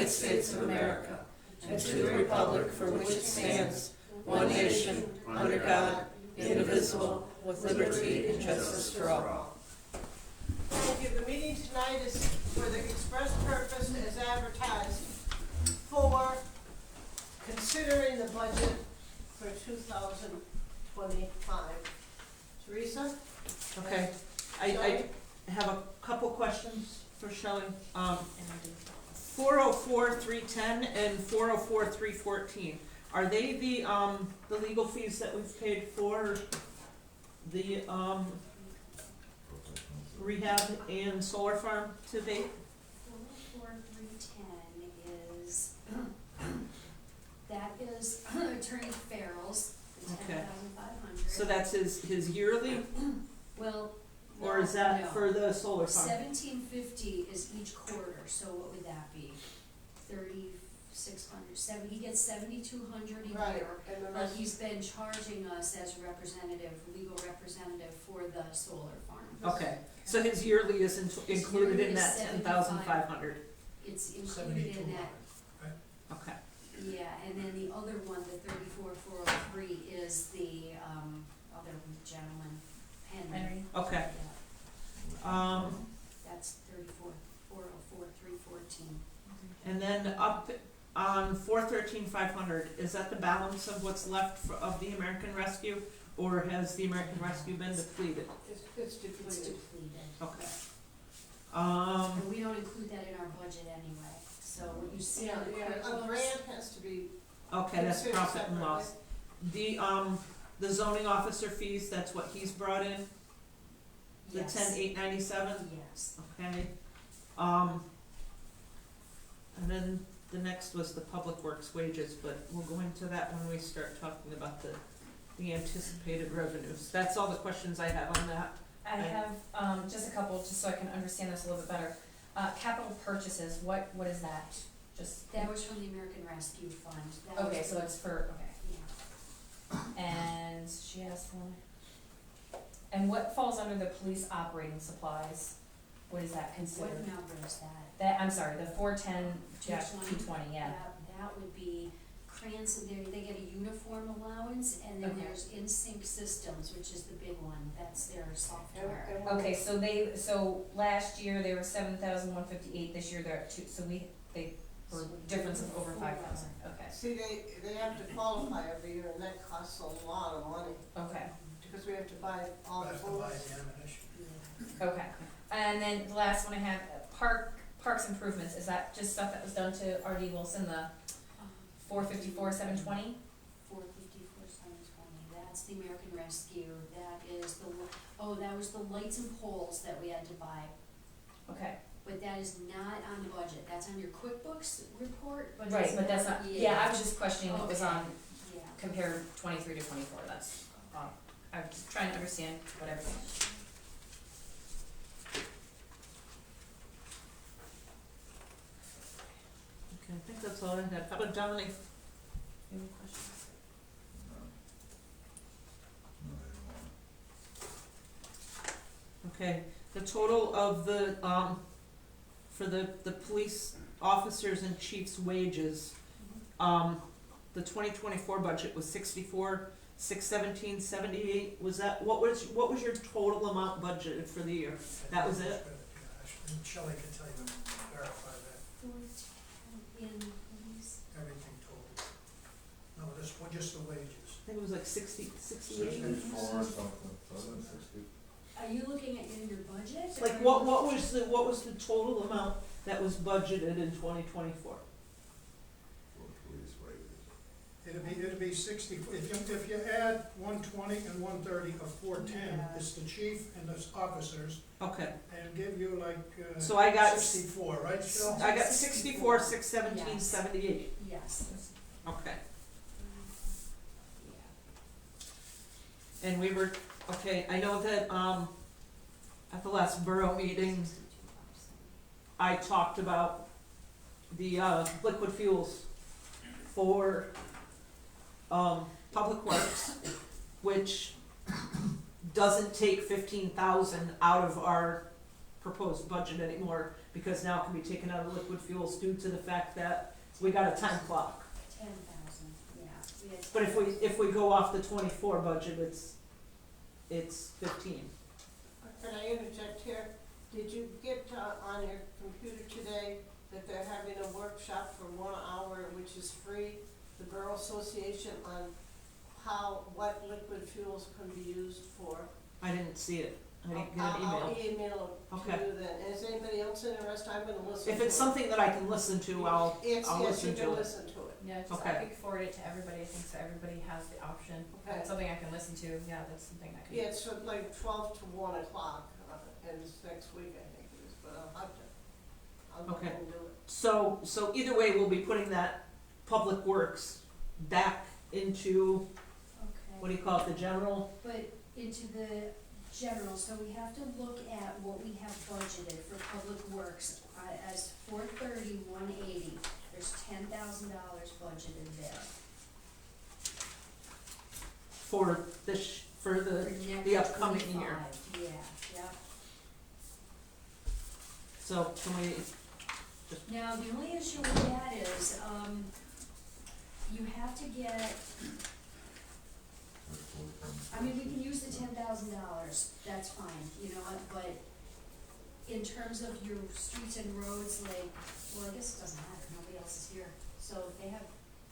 United States of America, and to the republic for which it stands, one nation, under God, indivisible, with liberty and justice for all. Thank you. The meeting tonight is for the express purpose as advertised for considering the budget for 2025. Teresa? Okay, I have a couple questions for Shelley. 404-310 and 404-314, are they the legal fees that we've paid for the rehab and solar farm to date? 404-310 is, that is Attorney Farrell's, the Okay. 10,500. So that's his yearly, Well, or is that no. for the solar farm? 1750 is each quarter, so what would that be? 3,600, he gets 7,200 a Right, year. and the But rest he's been charging us as representative, legal representative for the solar farm. Okay, so his yearly is included in yearly is that 10,500, It's included in that. okay. Yeah, and then the other one, the 34,403 is the, other gentleman, Henry. Okay, Yeah, that's 34,404,314. and then up on 413-500, is that the balance of what's left of the American Rescue, or has the American Rescue been depleted? it's It's depleted. depleted. Okay. And we don't include that in our budget anyway, so what you see on the Yeah, a QuickBooks. grant has to be Okay, that's considered profit and separately. loss. The zoning officer fees, that's what he's brought in, the Yes. 10,897, Yes. okay. And then the next was the public works wages, but we'll go into that when we start talking about the anticipated revenues. That's all the questions I have on that. I have, just a couple, just so I can understand this a little bit better. Capital purchases, what is that? Just, That was from the American Rescue Fund. That okay, was- so it's for, okay. Yeah. And she asked one. And what falls under the police operating supplies? What is that What considered? number is that? That, I'm sorry, the 410, 220? 220, yeah. That would be Cranston, they get a uniform allowance, and then Okay. there's InSync Systems, which is the big one, that's their software. And Okay, so last year they were 7,158, this year they're at two, so they were difference of over 5,000, okay, See, they have to qualify every year, and that costs a lot of money, okay, because we have to buy all the Have to buy bullets. the ammunition. okay. And then the last one I have, parks improvements, is that just stuff that was done to R.D. Wilson, the 454,720? 454,720, that's the American Rescue, that is that was the lights and poles that we had to buy. Okay, But that is not on the budget, that's on your QuickBooks report, but right, it's but that's not, yeah, I was just questioning what was on, Yeah. compared 23 to 24, that's, I'm just trying to understand what everything is. Okay, I think that's all I had. How about Dominic? Any questions? Okay, the total of the, for the police officers and chiefs' wages, the 2024 budget was 64,617.78. Was that, what was your total amount budgeted for the year? That was it? Yeah, and Shelley can tell you, verify that, 410 in police. everything total. No, just the wages. I think it was like 68. 64 or something, wasn't it 60? Are you looking at in your budget? Like, or- what was the total amount that was budgeted in 2024? For police wages. It'd be 60, if you add 120 and 130 of 410, Yeah. it's the chief and the officers, Okay, and give you like, so I got, 64, right, Shell? I got 64,617.78. Yes. Okay, Yeah. and we were, okay, I know that, at the last borough meeting, 62%. I talked about the, liquid fuels for, Public Works, which doesn't take 15,000 out of our proposed budget anymore, because now it can be taken out of liquid fuels due to the fact that we got a time clock. 10,000, yeah. We had But if we go off the 24 budget, it's 15. Can I interject here? Did you get on your computer today that they're having a workshop for 1 hour, which is free, the Borough Association, on what liquid fuels can be used for? I didn't see it. I didn't get an I'll email. email it to Okay. you then. Is anybody else interested? I'm gonna listen to it. If it's something that I can listen to, I'll Yes, listen you to can it. listen to it. Yeah, just Okay. I could forward it to everybody, I think, so everybody has the option. If Okay. it's something I can listen to, yeah, that's something I can. Yeah, it's from like 12 to 1 o'clock, and it's next week, I think it is, but I'll go Okay. ahead and do it. So either way, we'll be putting that Public Works back into, what Okay, do you call it, the general? but into the general, so we have to look at what we have budgeted for public works, as 430, 180, there's $10,000 budgeted there. For this, for the, For next the upcoming year. 25, yeah, yep. So can we, Now, the only issue with that is, you have to get, I mean, we can use the $10,000, that's fine, you know what, but in terms of your streets and roads, like, well, I guess it doesn't matter, nobody else is here, so they have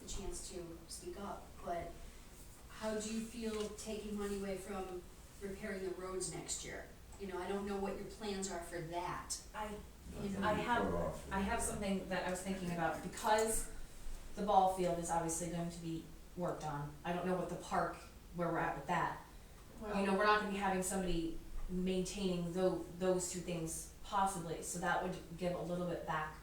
the chance to speak up, but how do you feel taking money away from repairing the roads next year? You know, I don't know what your plans are for that. I have something that I was thinking about, because the ball field is obviously going to be worked on. I don't know what the park, where we're at with that. You know, we're not gonna be having somebody maintaining those two things possibly, so that would give a little bit back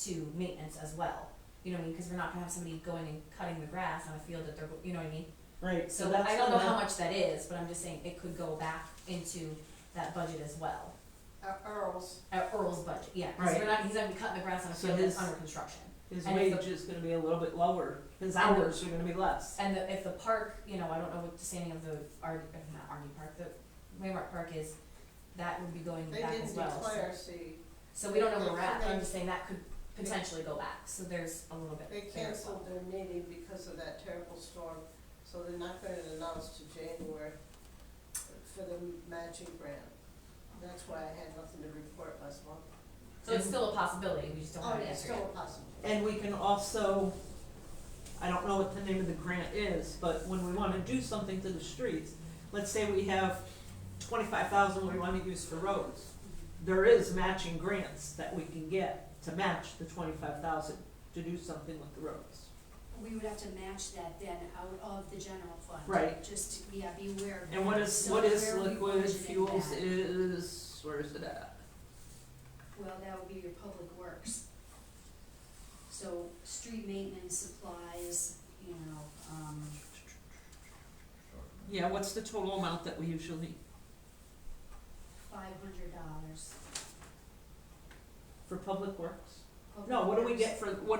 to maintenance as well. You know what I mean, cause we're not gonna have somebody going and cutting the grass on a field that they're, you know what I mean? right, So I don't know how much that is, but I'm just saying it could go back into that budget as well. Earl's, Earl's budget, yeah, cause Right. we're not, he's gonna be cutting the grass on a So field that's his- under construction. His and if wage the- is gonna be a little bit lower, his And the- hours are gonna be less. And if the park, you know, I don't know what the standing of the not RD Park, the Waymart Park is, that would be going they back didn't as well. declare, see, So we don't know where we're at, but I'm They- just saying that could potentially go back, so there's a little bit they there as well. canceled their meeting because of that terrible storm, so they're not gonna announce to January for the matching grant. That's why I had nothing to report last month. So it's still a possibility, we just don't Oh, have an yeah, answer still yet. a possibility. And we can also, I don't know what the name of the grant is, but when we wanna do something to the streets, let's say we have 25,000 we wanna use for roads. There is matching grants that we can get to match the 25,000 to do something with the roads. We would have to match that then out of the general fund. Right. Just, yeah, be aware of that. And what is So what is where are we liquid budgeting fuels that? is, where is it at? Well, that would be your public works. So, street maintenance supplies, you know, Yeah, what's the total amount that we usually, $500. for public works? No, what do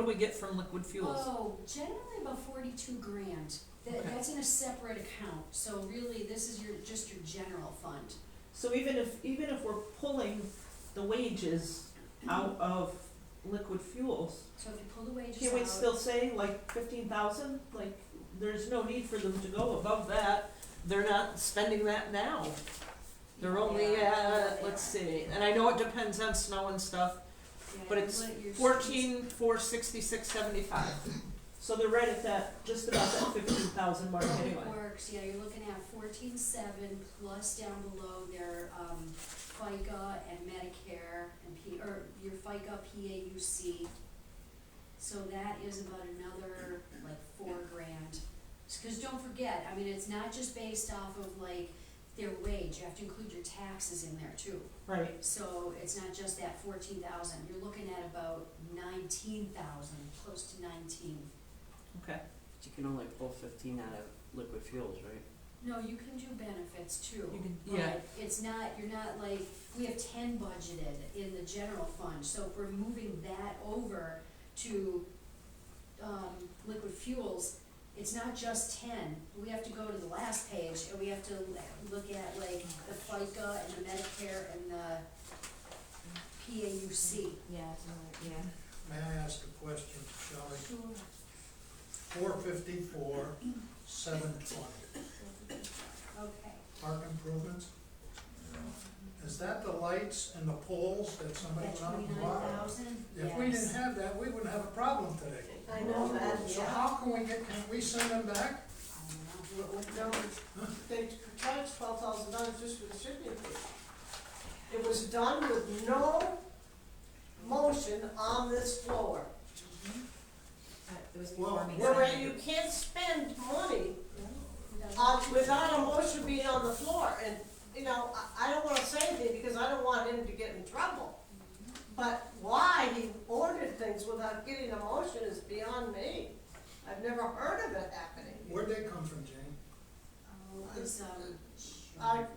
we get from liquid fuels? Oh, generally about 42 grand. Okay. That's in a separate account, so really, this is just your general fund. So even if we're pulling the wages out of liquid fuels, So if you pull the wages can we out, still say like 15,000? Like, there's no need for them to go above that. They're not spending that now. They're only Yeah, at, they let's are. see, and I know it depends on snow and stuff, yeah, but it's what your 14,466.75. So they're right at that, just about that 15,000 mark Public anyway. Works, yeah, you're looking at 14.7 plus down below their, FICA and Medicare and or your FICA, PAUC. So that is about another, like, $4 grand. Cause don't forget, I mean, it's not just based off of like their wage, you have to include your taxes in there too. Right, So it's not just that 14,000, you're looking at about 19,000, close to 19. okay. But you can only pull 15 out of liquid fuels, right? No, you can do benefits too. You can- yeah. But it's not, you're not like, we have 10 budgeted in the general fund, so if we're moving that over to, liquid fuels, it's not just 10, we have to go to the last page, and we have to look at like the FICA and the Medicare and the PAUC. Yeah, so, yeah. May I ask a question, Shelley? 454, 720, Okay. park improvements, Yeah. is that the lights and the poles that somebody That went out and 29,000? bought? If we didn't have that, we wouldn't have a problem today. I know that, So yeah. how can we send them back? I don't know. No, they charged $12,000 just for the shipping fee. It was done with no motion on this floor. It was Well, before me. Where you can't spend money without a motion being on the floor, and, you know, I don't wanna say anything because I don't want him to get in trouble. But why he ordered things without getting a motion is beyond me. I've never heard of it happening. Where'd they come from, Jane? Oh, it was,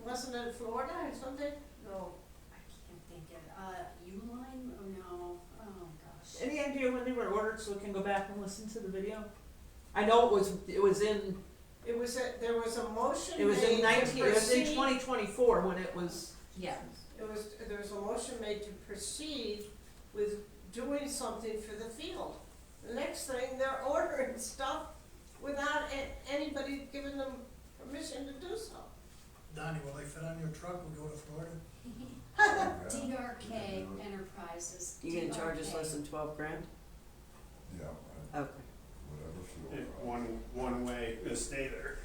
Wasn't it Florida or something? No. I can't think of, Uline, oh no, oh gosh. Any idea when they were ordered so we can go back and listen to the video? I know it was in, There was a motion it was in made to 19, it was in proceed. 2024 when it was, Yeah, There was a motion made to proceed with doing something for the field. The next thing, they're ordering stuff without anybody giving them permission to do so. Donnie, will they fit on your truck? We go to Florida? DRK Enterprises. You gonna charge us DRK. less than 12 grand? Yeah, Okay. whatever fuel. If one way to stay there.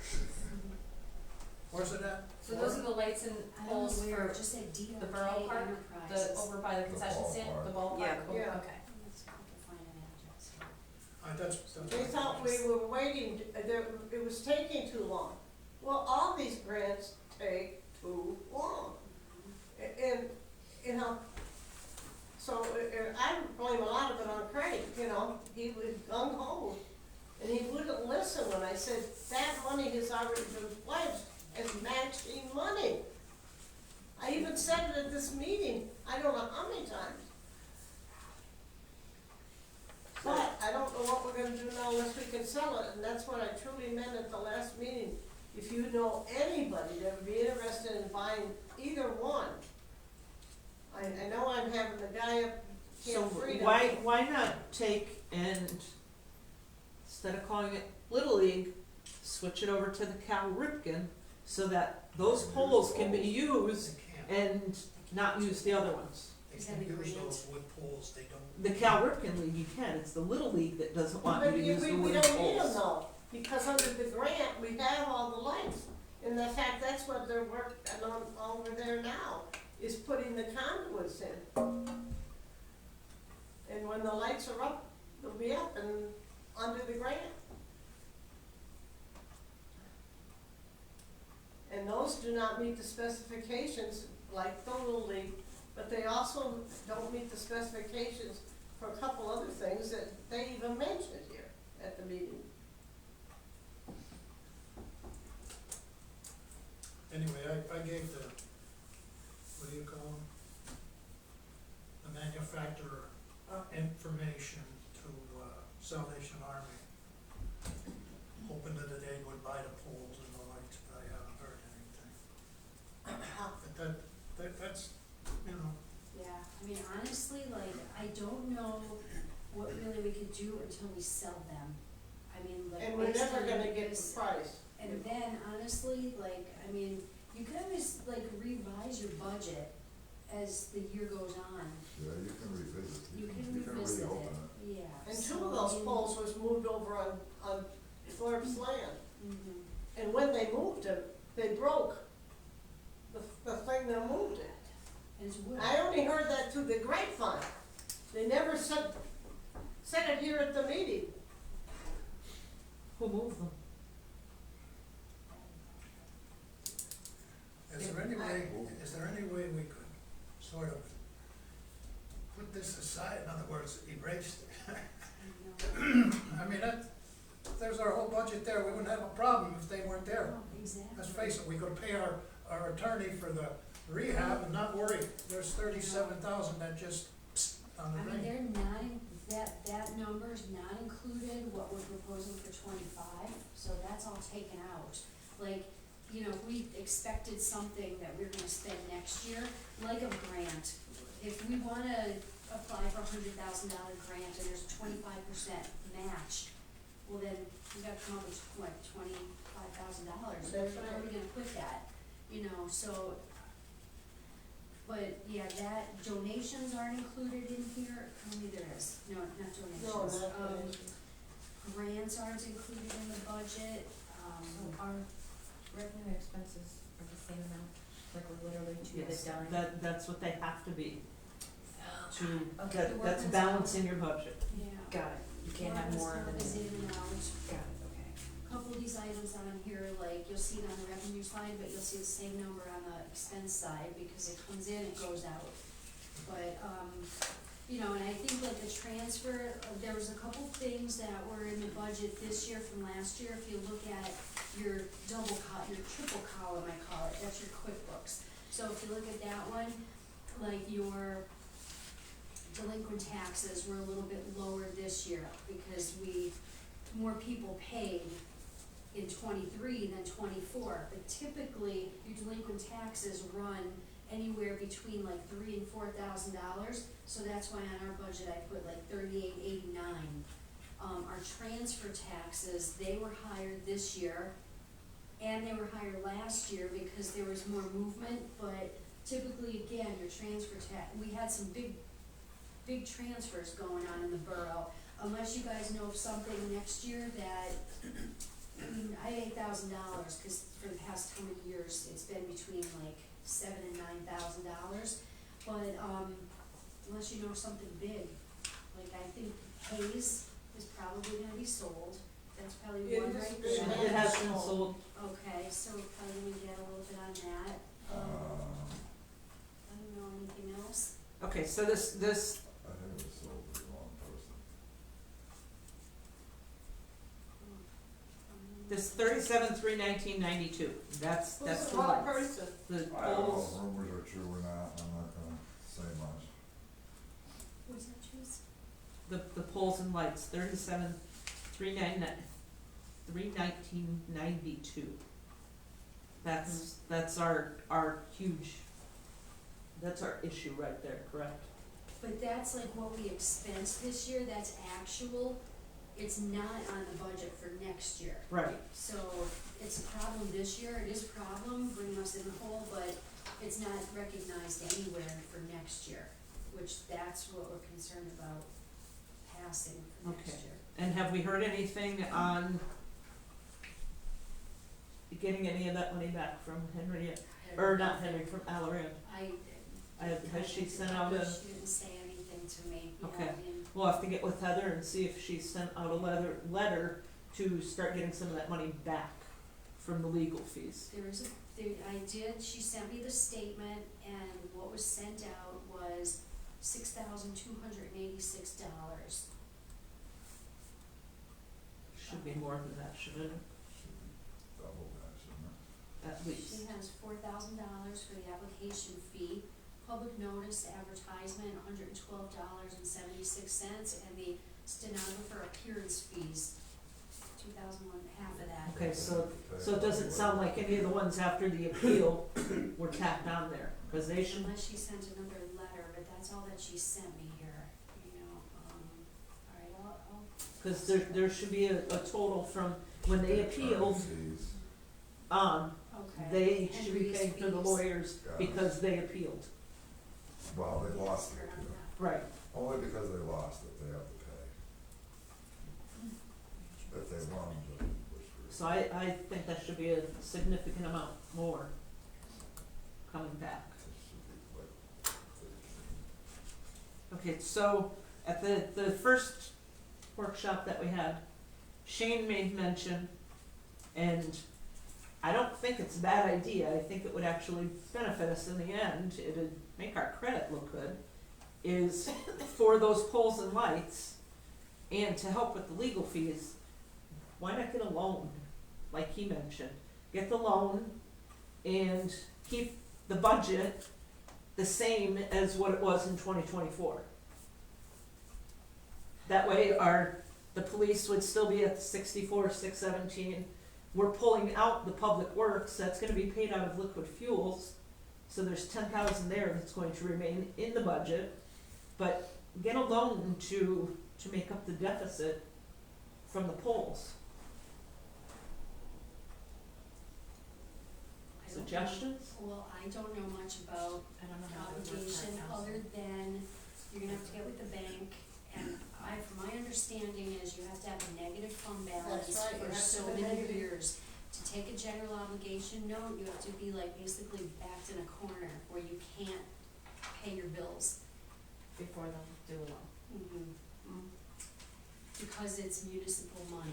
Where's it at? so those are the lights and I don't know poles where, for just say DRK the Borough Park, Enterprises. the, over by the concession stand, the ballpark? Yeah. Oh, Yeah. Okay. Let's go find an address. That's. They thought we were waiting, it was taking too long. Well, all these grants take too long. And, you know, so I blame a lot of it on Craig, you know, he was gung ho. And he wouldn't listen when I said, that money has already been pledged as matching money. I even said it at this meeting, I don't know how many times. But I don't know what we're gonna do now unless we can sell it, and that's what I truly meant at the last meeting. If you know anybody that would be interested in buying either one, I know I'm having the guy up so Camp Freedom. why not take and, instead of calling it Little League, switch it over to the Cal Ripken so that those poles can be used They can't, and not use the other ones. they Is can't that use agreement? those wood poles, they don't. The Cal Ripken League, you can, it's the Little League that doesn't want you But to use the we wooden don't need them poles. though, because under the grant, we have all the lights. And in fact, that's what they're working on over there now, is putting the conduits in. And when the lights are up, they'll be up and under the grant. And those do not meet the specifications like the Little League, but they also don't meet the specifications for a couple other things that they even mentioned here at the meeting. Anyway, I gave the, what do you call them? The manufacturer information to Salvation Army, hoping that they would buy the poles and the lights, but I haven't heard anything. But that's, you know, Yeah, I mean, honestly, like, I don't know what really we could do until we sell them. I mean, like, And we're based never on gonna get this- the price. And then honestly, like, I mean, you could always like revise your budget as the year goes on. Yeah, you can revisit. You can revisit reopen it, yeah. And so, two of I those mean, poles was moved over on Forbes land. mhm. And when they moved them, they broke the thing that moved it. And it's wood. I only heard that through the grapevine. They never said it here at the meeting. Who moved them? is there any way we could sort of put this aside, in other words, erase it? You know, I mean, there's our whole budget there, we wouldn't have a problem if they weren't there. exactly. Let's face it, we could pay our attorney for the rehab and not worry, there's 37,000 that just on the I mean, ring. they're not, that number's not included what we're proposing for 25, so that's all taken out. Like, you know, if we expected something that we we're gonna spend next year, like a grant, if we wanna apply for $100,000 grant and there's 25% match, well then, we gotta come up with, what, $25,000? That's Where are we right. gonna put that, you know, so. But, yeah, that, donations aren't included in here, neither is, no, not donations. No, not Um, donations. Grants aren't included in the budget, So our revenue expenses are the same amount, like we're literally to Yes, the dime. that's what they have to be, to, Okay. that, that's The workman's balancing your budget. yeah. Got it, you can't have more than. Workman's comp is in and out. Got it, okay. Couple of these items on here, like, you'll see it on the revenue side, but you'll see the same number on the expense side, because it comes in, it goes out. But, you know, and I think like the transfer, there was a couple things that were in the budget this year from last year. If you look at your your triple column, I call it, that's your QuickBooks. So if you look at that one, like your delinquent taxes were a little bit lower this year, because more people paid in 23 than 24, but typically your delinquent taxes run anywhere between like $3,000 and $4,000, so that's why on our budget I put like 3889. Our transfer taxes, they were higher this year, and they were higher last year because there was more movement, but typically, again, your transfer tax, we had some big transfers going on in the borough. Unless you guys know of something next year that, I mean, I had $8,000, cause for the past how many years, it's been between like $7,000 and $9,000. But, unless you know something big, like I think Hayes is probably gonna be sold, that's probably It one is right big. there. It has been sold, Okay, so we're probably gonna get a little bit on that, I don't know, anything else? okay, so this, I think it was sold to the wrong person. this 37,319.92, that's Who's the the wrong lights. person? The I don't know poles, if rumors are true or not, I'm not gonna say much. What's that, choose? the poles and lights, 319.92. That's our huge, that's our issue right there, correct? But that's like what we expensed this year, that's actual, it's not on the budget for next year. Right. So it's a problem this year, it is a problem, bringing us in the hole, but it's not recognized anywhere for next year, which that's what we're concerned about passing for next Okay. year. And have we heard anything on getting any of that money back from Henry yet? Or not Henry, from Alaran? Has she sent out a, She didn't say anything to me, you know, Okay. and we'll have to get with Heather and see if she sent out a letter to start getting some of that money back from the legal fees. she sent me the statement, and what was sent out was $6,286. Should be more than that, shouldn't it? Should be double that, shouldn't it? At least. She has $4,000 for the application fee, public notice, advertisement, $112.76, and the stenographer appearance fees, 2,001, half of that. Okay, so it doesn't sound like any of the ones after the appeal were tacked on there, cause they should, Unless she sent another letter, but that's all that she sent me here, you know, alright, I'll cause there should be a total from when they appealed, Fees. okay. they should be Henry's paying for the fees. lawyers Got it. because they appealed. Well, they lost the Around appeal, that. Right, only because they lost it, they have to pay. If they won, then it was free. so I think that should be a significant amount more coming back. It should be like 13. Okay, so at the first workshop that we had, Shane made mention, and I don't think it's a bad idea, I think it would actually benefit us in the end, it'd make our credit look good, is for those poles and lights, and to help with the legal fees, why not get a loan, like he mentioned? Get the loan and keep the budget the same as what it was in 2024. That way the police would still be at the 64,617. We're pulling out the public works, that's gonna be paid out of liquid fuels. So there's 10,000 there that's going to remain in the budget, but get a loan to make up the deficit from the polls. I don't know- Suggestions? Well, I don't know much about I don't know how it would work for obligation, a council. other than you're gonna have to get with the bank, and from my understanding is you have to have a negative fund balance That's right, you for have to so have a many negative. years. To take a general obligation note, you have to be like basically backed in a corner where you can't pay your bills. Before they'll do a loan. Because it's municipal money.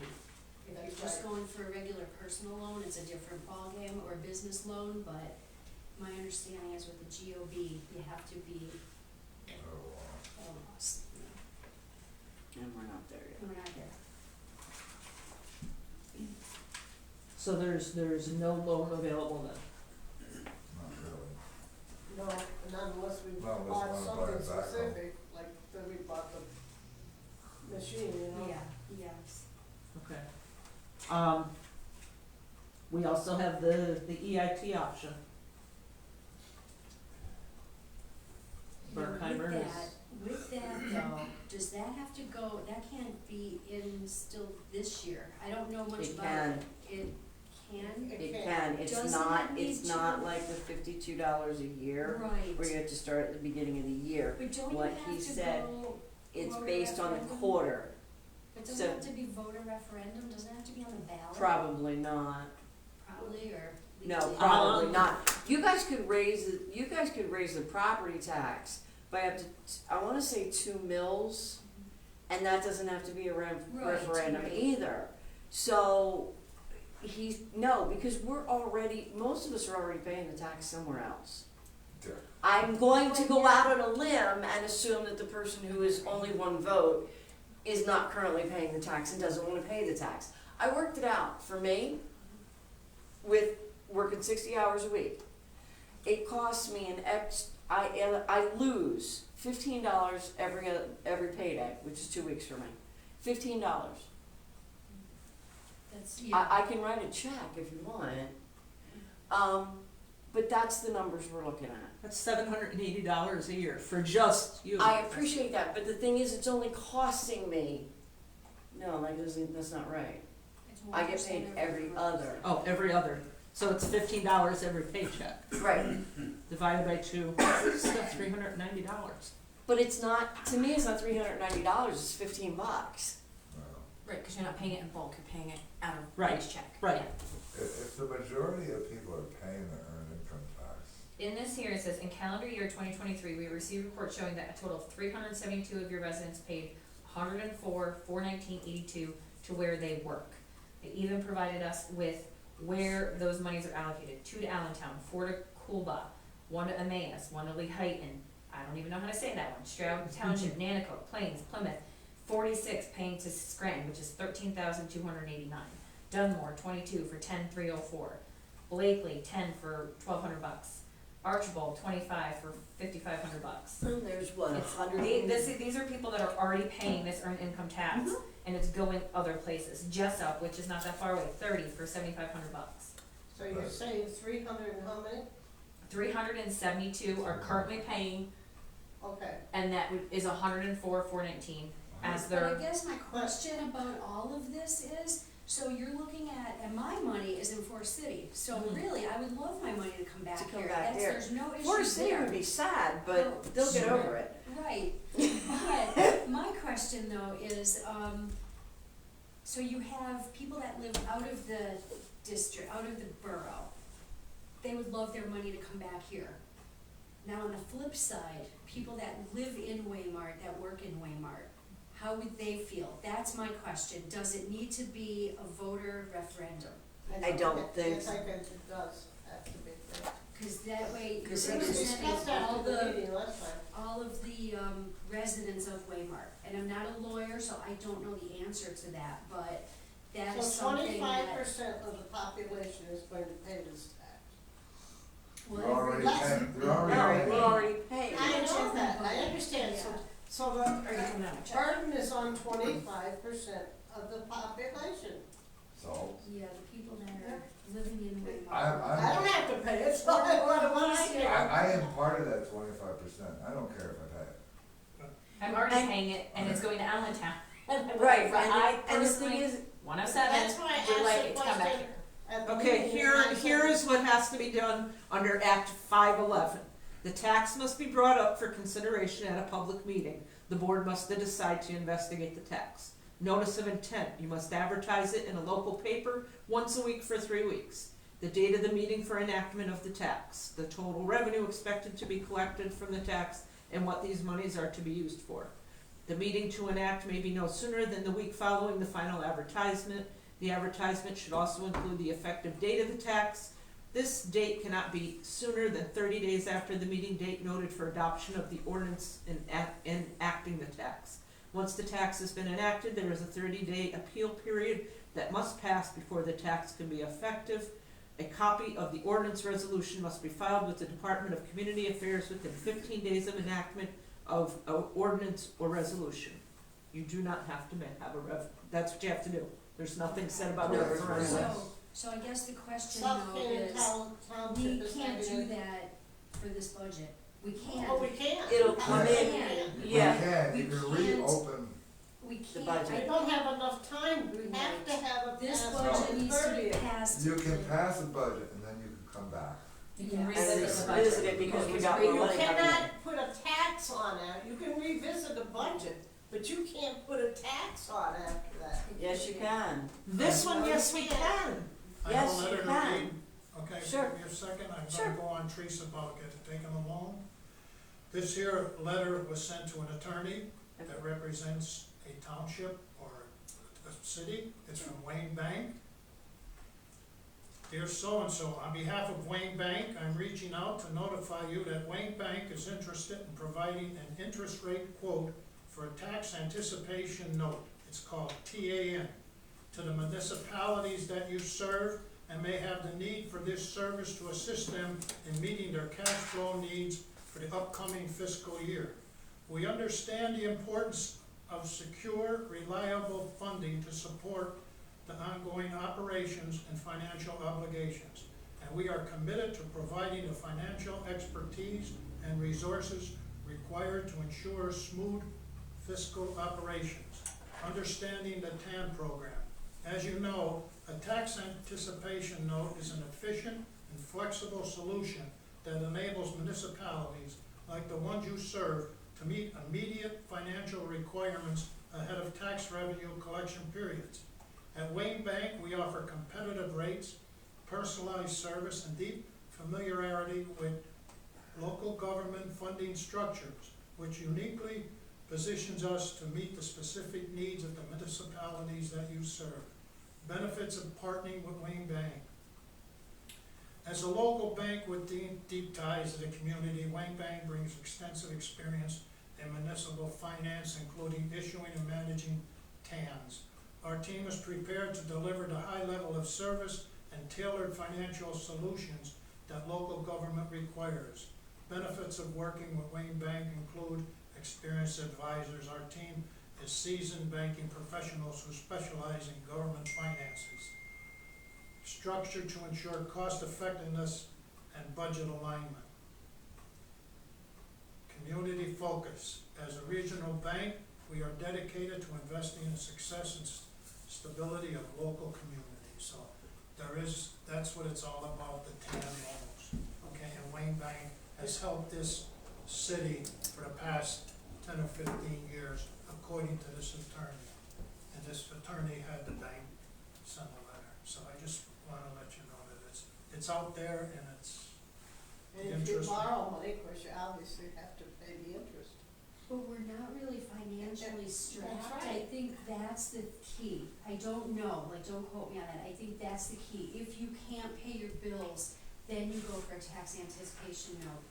If That's you're just right. going for a regular personal loan, it's a different ballgame, or a business loan, but my understanding is with the GOB, you have to be Oh, lost, And we're not there yet. we're not there. So there's no loan available then? not really. No, not unless we Not unless bought you wanna buy something a backhoe. specific, like that we bought the machine, you know? Yeah, yes. Okay. We also have the EIT option. Now, Berkheimer is- with that though, does that have to go, that can't be in still this year? I don't know much It about can. it. It can? It can, it's Doesn't not, it need it's not to- like the $52 a year, Right. where you have to start at the beginning of the year. But don't you what have he to said, go, It's voter based on the referendum? quarter, but doesn't so- it have to be voter referendum? Doesn't it have to be on the ballot? probably not. Probably, or No, legally? probably not. You guys could raise the property tax by up to, I wanna say 2 mils, and that doesn't have to be a Right, referendum right. either. So, no, because most of us are already paying the tax somewhere else. Yeah. I'm going to go out on a limb and assume that the person who is only one vote is not currently paying the tax and doesn't wanna pay the tax. I worked it out for me, with working 60 hours a week. It costs me I lose $15 every payday, which is 2 weeks for me. $15. That's, yeah. I can write a check if you want. But that's the numbers we're looking at. That's $780 a year for just you. I appreciate that, but the thing is, it's only costing me, no, that's not right. It's I get 1% paid every month. other. Oh, every other. So it's $15 every paycheck, Right, divided by 2, still $390. but it's not, to me, it's not $390, it's $15. Well, Right, cause you're not paying it in bulk, you're paying it out of Right, each check. right. Yeah. If the majority of people are paying their earned income tax, In this here, it says, in calendar year 2023, we received reports showing that a total of 372 of your residents paid $104,419.82 to where they work. They even provided us with where those monies are allocated: 2 to Allentown, 4 to Coolba, 1 to Emmaus, 1 to Lehighton, I don't even know how to say that one, Stroud Township, Nanticoke, Plains, Plymouth, 46 paying to Scranton, which is $13,289. Dunmore, 22 for $10,304. Blakely, 10 for $1,200. Archibald, 25 for $5,500. And there's what, These are people that are already paying this earned income tax, and it's going other places. Jessup, which is not that far away, 30 for $7,500. So you're saying 300 and how many? 372 are currently paying, Okay, and that is $104,419 as But I their. guess my question about all of this is, so you're looking at, and my money is in Forest City, so Mhm. really, I would love my money to come back To come here. back That's, there. there's no issue there. Forest City would be sad, but Oh, they'll get sure. over it. Right, but my question though is, so you have people that live out of the district, out of the borough, they would love their money to come back here. Now on the flip side, people that live in Waymart, that work in Waymart, how would they feel? That's my question, does it need to be a voter referendum? I don't think Yes, I think it does have to be. Cause that way you're 'Cause We it's- representing discussed all after the the meeting last time. all of the residents of Waymart, and I'm not a lawyer, so I don't know the answer to that, but that is So something that. 25% of the population is going to pay this tax. well, they're already Less- paying, they're No, already we're paying. already paying. I Much know of that, I everybody, understand, yeah. so Are you coming out of the check? burden is on 25% of the population. So, Yeah, the people that are living in Waymark. I don't have to pay it, so I want to pay. I am part of that 25%, I don't care if I pay it. I'm already And- paying it, and it's going to Allentown. Right, I and the thing personally, is, 107, That's why I would like asked it the to come back question here. at the Okay, meeting, here, and I here said, is what has to be done under Act 511. The tax must be brought up for consideration at a public meeting. The board must then decide to investigate the tax. Notice of intent, you must advertise it in a local paper once a week for 3 weeks. The date of the meeting for enactment of the tax, the total revenue expected to be collected from the tax, and what these monies are to be used for. The meeting to enact may be no sooner than the week following the final advertisement. The advertisement should also include the effective date of the tax. This date cannot be sooner than 30 days after the meeting date noted for adoption of the ordinance enacting the tax. Once the tax has been enacted, there is a 30-day appeal period that must pass before the tax can be effective. A copy of the ordinance resolution must be filed with the Department of Community Affairs within 15 days of enactment of an ordinance or resolution. You do not have to have that's what you have to do. There's nothing said about No, it. it's very nice. So I guess the question though South Canyon is, Township we is can't having do a- that for this budget. We can't. Oh, we can't. It'll come We in, can't. yeah. You can, you We can can't. reopen, We can't. budget. We don't have enough time, we have to have a This pass budget on the needs to be 30th. passed. you can pass a budget and then you can come back. You can Yeah. revisit the And budget. revisit it because we got You more You money coming in. cannot put a tax on that, you can revisit the budget, but you can't put a tax on after that. Yes, you can. This one, yes, we can. I Yes, have a letter you to can. read. Okay, Sure. give me a second, I'm Sure. gonna go on Teresa about taking a loan. This here letter was sent to an attorney that represents a township or a city. It's from Wayne Bank. Dear so-and-so, on behalf of Wayne Bank, I'm reaching out to notify you that Wayne Bank is interested in providing an interest rate quote for a tax anticipation note. It's called TAN, to the municipalities that you serve and may have the need for this service to assist them in meeting their cash flow needs for the upcoming fiscal year. We understand the importance of secure, reliable funding to support the ongoing operations and financial obligations, and we are committed to providing the financial expertise and resources required to ensure smooth fiscal operations. Understanding the TAN program. As you know, a tax anticipation note is an efficient and flexible solution that enables municipalities like the ones you serve to meet immediate financial requirements ahead of tax revenue collection periods. At Wayne Bank, we offer competitive rates, personalized service, and deep familiarity with local government funding structures, which uniquely positions us to meet the specific needs of the municipalities that you serve. Benefits of partnering with Wayne Bank. As a local bank with deep ties to the community, Wayne Bank brings extensive experience in municipal finance, including issuing and managing TANs. Our team is prepared to deliver the high level of service and tailored financial solutions that local government requires. Benefits of working with Wayne Bank include experienced advisors. Our team is seasoned banking professionals who specialize in government finances. Structure to ensure cost effectiveness and budget alignment. Community focus. As a regional bank, we are dedicated to investing in the success and stability of local communities. So that's what it's all about, the TAN loans. Okay, and Wayne Bank has helped this city for the past 10 or 15 years, according to this attorney. And this attorney had the bank send a letter. So I just wanna let you know that it's out there and it's, And if you Interesting. borrow money, of course, you obviously have to pay the interest. But we're not really financially strapped. That's I right. think that's the key. I don't know, like, don't quote me on that. I think that's the key. If you can't pay your bills, then you go for a tax anticipation note.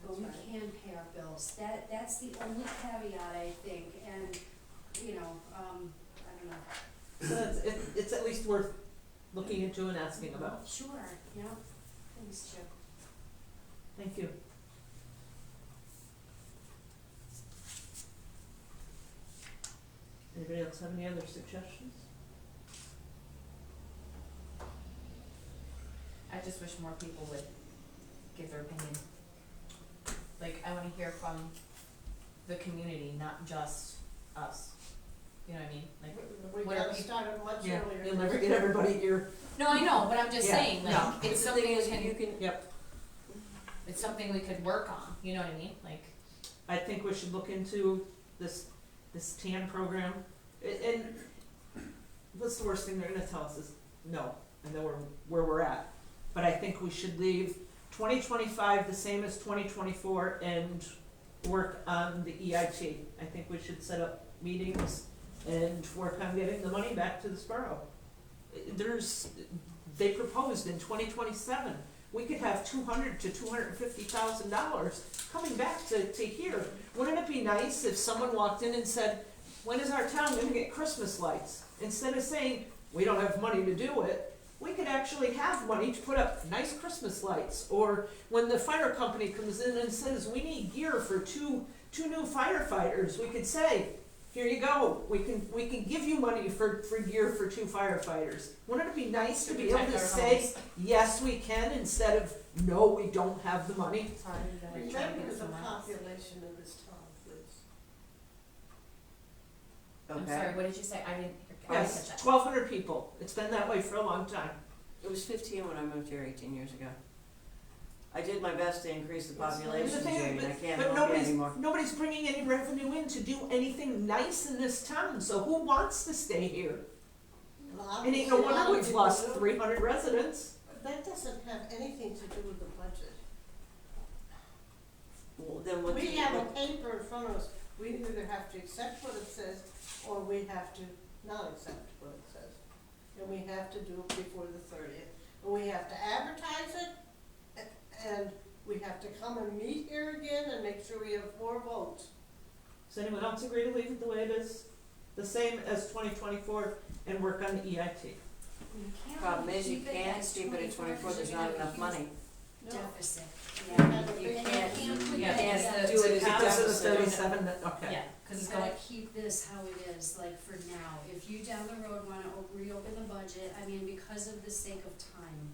But we That's right. can pay our bills. That's the only caveat, I think, and, you know, I don't know. So it's at least worth looking into and asking about. Sure, yeah. Thanks, Chip. Thank you. Anybody else have any other suggestions? just wish more people would give their opinion. Like, I wanna hear from the community, not just us. You know what I mean? Like, We what are gotta people- start it much Yeah, earlier. you'll never get everybody here. no, I know, but I'm just Yeah, saying, no. like, it's The something thing we is, can, you can, Yep, it's something we could work on, you know what I mean? Like, I think we should look into this TAN program. And what's the worst thing they're gonna tell us is no, and then where we're at. But I think we should leave 2025 the same as 2024 and work on the EIT. I think we should set up meetings and work on getting the money back to this borough. They proposed in 2027, we could have $200,000 to $250,000 coming back to here. Wouldn't it be nice if someone walked in and said, when is our town gonna get Christmas lights? Instead of saying, we don't have money to do it, we could actually have money to put up nice Christmas lights. Or when the fire company comes in and says, we need gear for two new firefighters, we could say, here you go, we can give you money for gear for 2 firefighters. Wouldn't it be nice to be able protect to our say, homes. yes, we can, instead of, no, we don't have the money? sorry, that I tried to Remember get the someone else. population of this town, please. I'm okay, sorry, what did you say? I didn't catch Yes, that. 1,200 people. It's been that way for a long time. it was 15 when I moved here 18 years ago. I did my best to increase the population, The thing is, Jane, I can't but help you anymore. nobody's bringing any revenue in to do anything nice in this town, so who wants to stay here? Well, It ain't no obviously, a lot wonder of we've people lost do. 300 residents. That doesn't have anything to do with the budget. Well, then what do We you, have a what- paper in front of us, we either have to accept what it says, or we have to not accept what it says. And we have to do it before the 30th, and we have to advertise it, and we have to come and meet here again and make sure we have 4 votes. Does anyone else agree to leave it the way it is? The same as 2024 and work on the EIT? You can't problem is, you keep it can't as keep it at 24, there's not enough money. No. Deficit, We yeah. have a You big- can't- put Yeah, that yes, together. do it as a Because of the deficit. 37, okay. Yeah, cause it's You gotta going, keep this how it is, like for now. If you down the road wanna reopen the budget, I mean, because of the sake of time,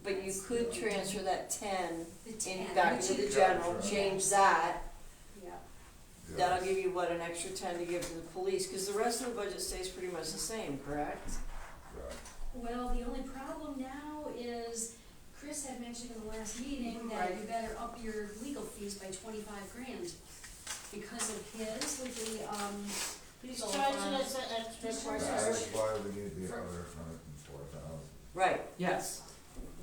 But you could transfer that 10 the in ten, back which into the is, general, Yes. change that, yeah. that'll give you what, an extra 10 to give to the police, cause the rest of the budget stays pretty much the same, correct? Right. Well, the only problem now is, Chris had mentioned in the last meeting that you better up your legal fees by 25 grand because of his with the, He's So, charging um, us an extra he's for charging That's us- why we need the For- other 104,000. Right, Yes.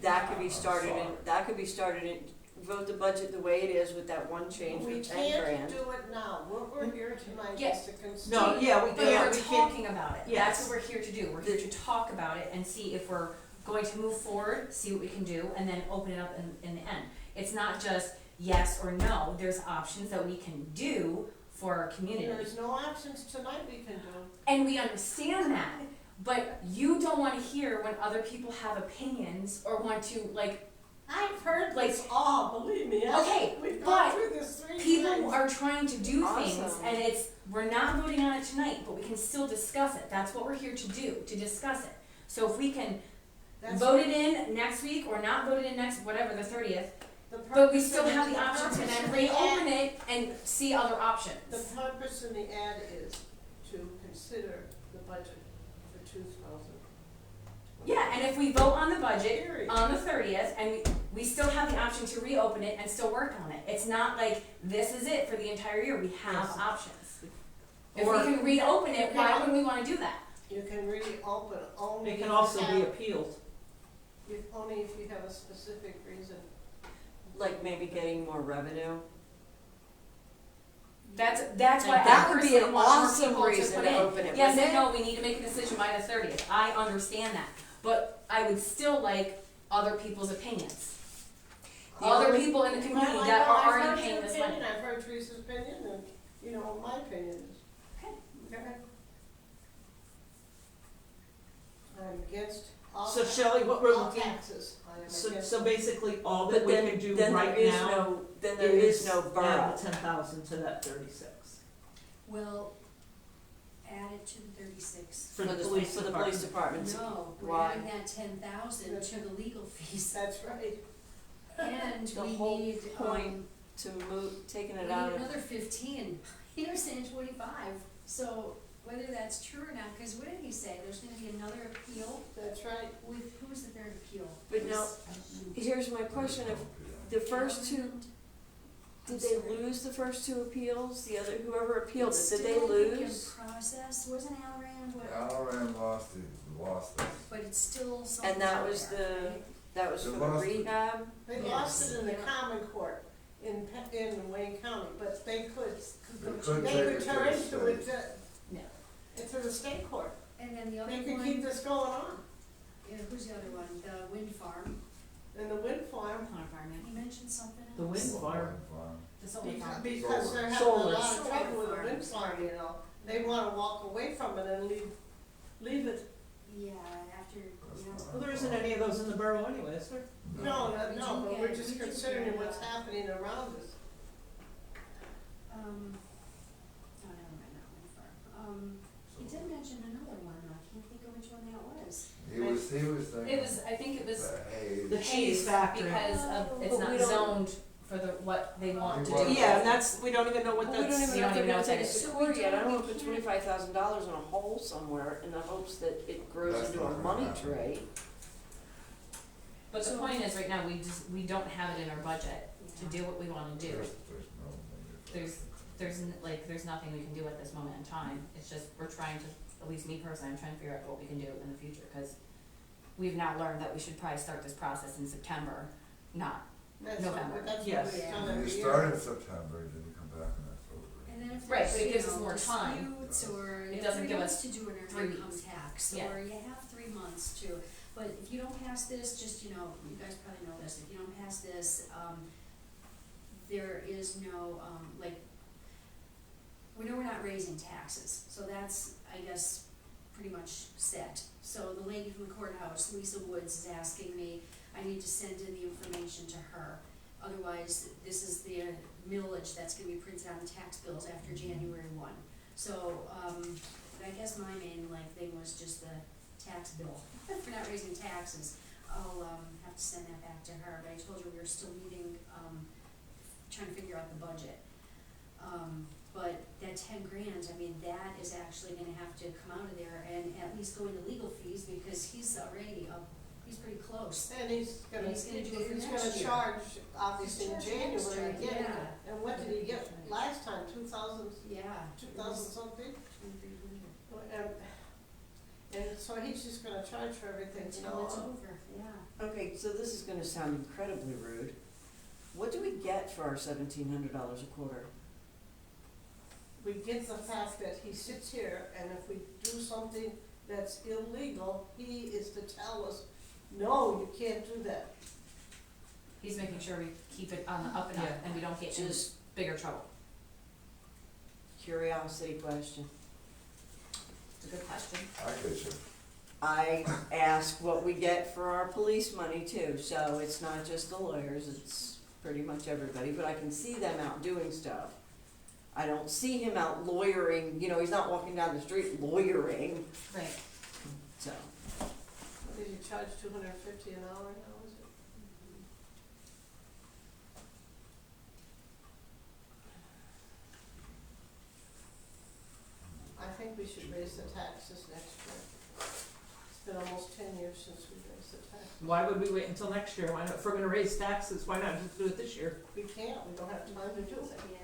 that could be started in, vote the budget the way it is with that one change We for 10 grand. can't do it now, what we're here tonight Yes. is to consider. No, yeah, we but can't, we're we can't. talking about it. That's Yes. what we're here to do. We're here to talk about it and see if we're going to move forward, see what we can do, and then open it up in the end. It's not just yes or no. There's options that we can do for our community. There's no options tonight we can do. And we understand that, but you don't wanna hear when other people have opinions or want to, like, I've heard Like- this all, believe me, Okay, we've but gone through this 3 times. people are trying to do things, Awesome. and we're not voting on it tonight, but we can still discuss it. That's what we're here to do, to discuss it. So if we can That's vote it in next week or not vote it in next, whatever, the 30th, the but we purpose still of have it- the option to purpose then of the reopen ad- it and see other options. The purpose in the ad is to consider the budget for 2000. Yeah, and if we vote on the budget Period. on the 30th, and we still have the option to reopen it and still work on it. It's not like this is it for the entire year, we have Yes. options. If Or- we can reopen it, why wouldn't we wanna do that? You can really open only It if can you also be have, appealed. only if you have a specific reason. Like maybe getting more revenue. That's why I That would be personally an want more awesome people to reason put to in. open it, Yes wouldn't and it? no, we need to make a decision by the 30th, I understand that, but I would still like other people's opinions. The Other only- people in the community Well, that I know, are I've already heard paying your this opinion, money. I've heard Teresa's opinion, and you know what my opinion is. Okay. I'm against all. So Shelley, what we're all looking, taxes. I am so against. basically all that But we then, can do then right there is now no, then there is no borough. add the 10,000 to that 36. Well, add it to the 36. For the police For the police department. department. No, we're Why? adding that 10,000 to the legal fees. That's right. And The we whole need, point to move, taking we it need out of, another 15. He was saying 25, so whether that's true or not, because what did he say? There's gonna be another appeal That's right. with, who was the third appeal? But now, here's my question, if the first two, did they lose the first two appeals? The other, whoever appealed it, did they lose? It's still in process, wasn't Alran, what, Alran lost it. but it's still something And that out was there, right? That was They for the lost it. rehab? They Yes. lost it in the Yeah. common court in Wayne County, but they could They could they take could it to turn the into it, state. Yeah. into the state court. And then the other They one, could keep this going on. yeah, who's the other one? The wind farm. And the wind farm, Pond farm, yeah. He mentioned something else. The wind farm. The solar farm. because they're having a Solar. lot of trouble with the Solar wind farm. farm, you know. They wanna walk away from it and leave it. Yeah, after, you know. Well, there isn't any of those in the borough anyway, is there? No, We no, do but get- we're just we do considering get, what's happening around us. Oh, never mind that one farm. He did mention another one, I can't think of which one that was. He was thinking. It was, I think it was The hay. The cheese factory. because of, it's But we not don't- zoned for the, what they want to Well, do. Yeah, and that's, we don't even know what Well, we don't that's, even we know if don't they're even know gonna take what us that to is. court yet, I don't know if We it's can't- $25,000 in a hole somewhere in the hopes that it grows That's into a not gonna money happen. tree. But the So- point is, right now, we don't have it in our budget to do what we wanna do. There's no money. There's nothing we can do at this moment in time, it's just, we're trying to, at least me personally, I'm trying to figure out what we can do in the future, cause we've now learned that we should probably start this process in September, not, That's November. what, that's what Yes. we've done You every year. start in September, then you come back in October. And then if Right, there's, but it you gives us know, more time. disputes or It if doesn't you're give supposed us to do an 3 earned income weeks. tax, Yeah. or you have 3 months to, but if you don't pass this, just, you know, you guys probably know this, if you don't pass this, there is no, like, we know we're not raising taxes, so that's, I guess, pretty much set. So the lady from the courthouse, Lisa Woods, is asking me, I need to send in the information to her. Otherwise, this is the millage that's gonna be printed on the tax bills after January 1. So, but I guess my main, like, thing was just the tax bill. If we're not raising taxes, I'll, have to send that back to her, but I told her we were still meeting, trying to figure out the budget. But that 10 grand, I mean, that is actually gonna have to come out of there and at least go into legal fees, because he's already up, he's pretty close. And he's gonna, And he's gonna do it for he's next gonna year. charge, obviously, in He's charging January extra, again. yeah. And what did he get last time, 2,000 Yeah. 2,000 something? 2,300. And so he's just gonna charge for everything from now Until it's on. over, yeah. Okay, so this is gonna sound incredibly rude. What do we get for our $1,700 a quarter? We get the fact that he sits here, and if we do something that's illegal, he is to tell us, no, you can't do that. he's making sure we keep it on the up and up, Yeah. and we don't get in Just bigger trouble. curiosity question. It's a good question. I get you. I ask what we get for our police money too, so it's not just the lawyers, it's pretty much everybody, but I can see them out doing stuff. I don't see him out lawyering, you know, he's not walking down the street lawyering, Right. so. What did you charge, 250 an hour now, is it? I think we should raise the taxes next year. It's been almost 10 years since we raised the tax. why would we wait until next year? Why not, if we're gonna raise taxes, why not just do it this year? We can't, we don't have time to do it. Yeah.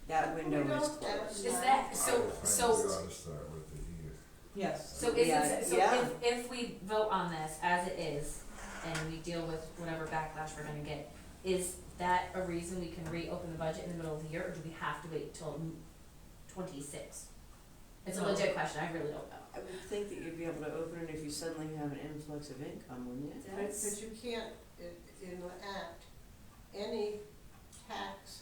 That window We is don't have closed. Is time. that, I so, think so, we ought to start with the year. Yes. so is Yeah, it, so yeah. if we vote on this as it is, and we deal with whatever backlash we're gonna get, is that a reason we can reopen the budget in the middle of the year, or do we have to wait till 26? It's a No. legit question, I really don't know. I would think that you'd be able to open it if you suddenly have an influx of income, wouldn't you? But you can't, in the act, any tax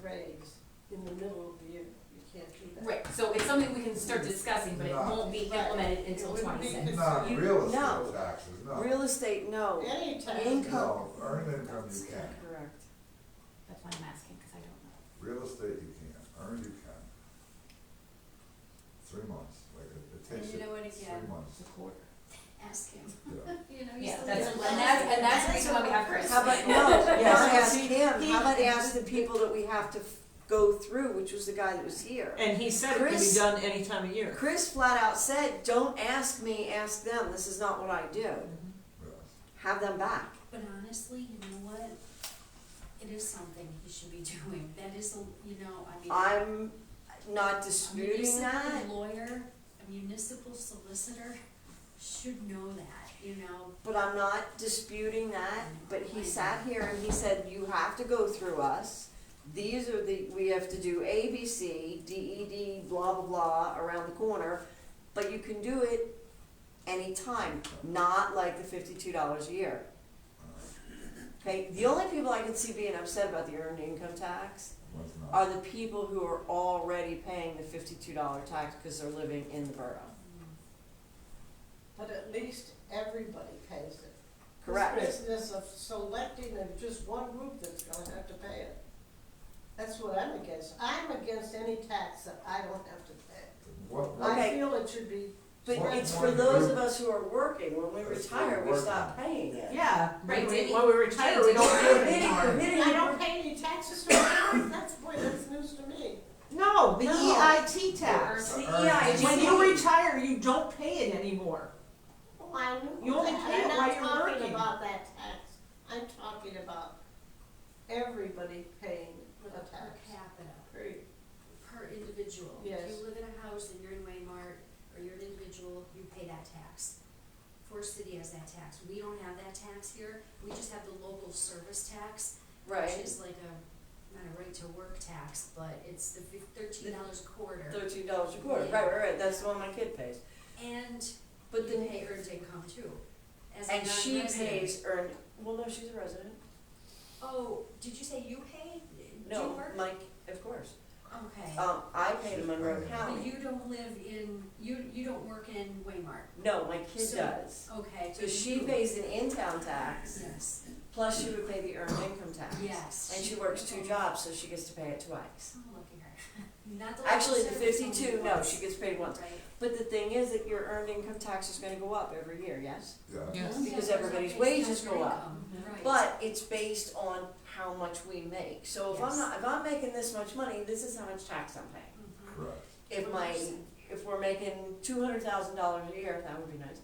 raise in the middle of the year, you can't do that. Right, so it's something we can start discussing, but it won't be Right. implemented It until wouldn't be 26. Not You- real no. estate taxes, no. Real estate, no. Any tax. Income. No, earned income you can. Correct. That's why I'm asking, cause I don't know. Real estate you can, earned you can. 3 months, like it And takes you it know what, 3 again, months, ask him, yeah. you know, he's Yeah, the that's, leader. and that's the reason why we have Chris. How about, no, Yes. not ask him, He- how about ask the people that we have to go through, which was the guy that was here. And he said it can be Chris- done any time of year. Chris flat out said, don't ask me, ask them, this is not what I do. Yes. Have them back. But honestly, you know what? It is something he should be doing. That is, you know, I mean. I'm not A disputing that. municipal lawyer, a municipal solicitor should know that, you know. But I'm not disputing that, but he sat here and he said, you have to go through us. These are we have to do A, B, C, D, E, D, blah, blah, blah, around the corner, but you can do it anytime, not like the $52 a year. Okay, the only people I can see being upset about the earned income tax Was not. are the people who are already paying the $52 tax because they're living in the borough. But at least everybody pays it. Correct. This business of selecting just one group that's gonna have to pay it. That's what I'm against. I'm against any tax that I don't have to pay. What, I Okay. feel it should be. But What it's one for those group- of us who are working, when we That's retire, we working. stop paying it. Yeah, Right, when we, didn't when we retire, we don't pay it anymore. I don't pay any taxes for it. That's news to me. No, the No. EIT tax. It's the Earned EIT. When you retire, you don't pay it anymore. Oh, I know You only that. pay it while I'm you're not working. talking about that tax. I'm talking about everybody paying a Per tax. capita, Period. per individual. Yes. If you live in a house and you're in Waymart, or you're an individual, you pay that tax. Forest City has that tax. We don't have that tax here. We just have the local service tax, which Right, is like not a right to work tax, but it's the $13 a quarter. $13 a quarter, Yeah. right, that's the one my kid pays. And But you then, pay earned income too, as a and she non-resident. pays earned, well, no, she's a resident. Oh, did you say you pay? Do you No, work? Mike, of course. Okay. I pay to Monroe But But County. you don't live in, you don't work in Waymart? No, my kid So- does. Okay. So she pays an in-town tax, Yes, plus she would pay the earned income tax. yes. And she works 2 jobs, so she gets to pay it twice. Oh, look at her. Not the Actually, the local service, 52, only no, once. she gets paid once. Right. But the thing is that your earned income tax is gonna go up every year, yes? yeah. Yes. Because Yeah, everybody's it's wages based on go your up. income, right. But it's based on how much we make. So if Yes. if I'm making this much money, this is how much tax I'm paying. Mhm. Correct. If we're making $200,000 a year, that would be nice,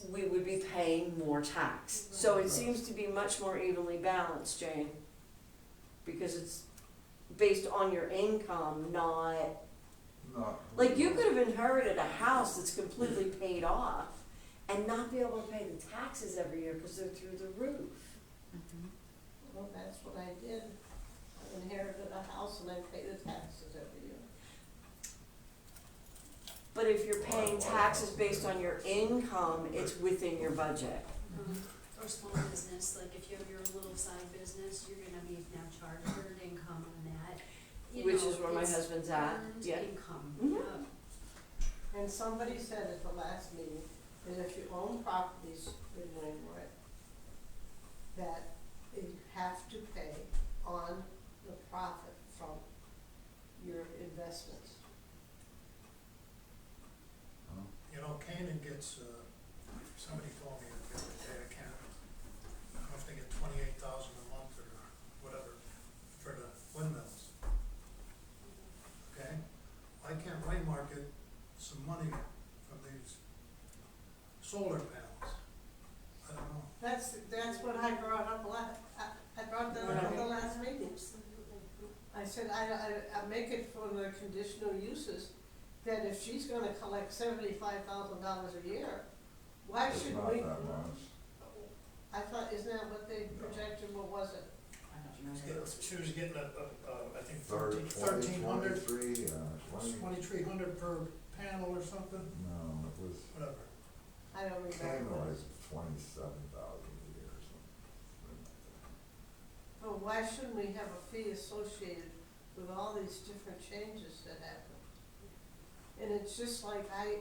we would be paying more tax. So it seems to be much more evenly balanced, Jane. Because it's based on your income, not, Not. like you could have inherited a house that's completely paid off and not be able to pay the taxes every year because they're through the roof. Well, that's what I did. I inherited a house and I pay the taxes every year. But if you're paying taxes based on your income, it's within your budget. Mhm. Or small business, like if you have your little side business, you're gonna be now charged earned income on that. You Which know, is where my it's husband's at, earned yeah. income, Mhm. yeah. And somebody said at the last meeting that if you own properties in Waymart, that you have to pay on the profit from your investments. You know, Canaan gets, somebody told me the other day, I can't, I don't know if they get 28,000 a month or whatever for the windmills. Okay? Why can't Waymark get some money from these solar panels? I don't know. That's what I brought up I brought that up at the last meeting. I said, I make it for the conditional uses, that if she's gonna collect $75,000 a year, why It's should not we? that much. I thought, isn't that what they projected, what was it? She was getting I think 20, 1,300, 23, 20, 2,300 per panel or something, no, it was, whatever. I don't came remember. like 27,000 a year or something. But why shouldn't we have a fee associated with all these different changes that happen? And it's just like I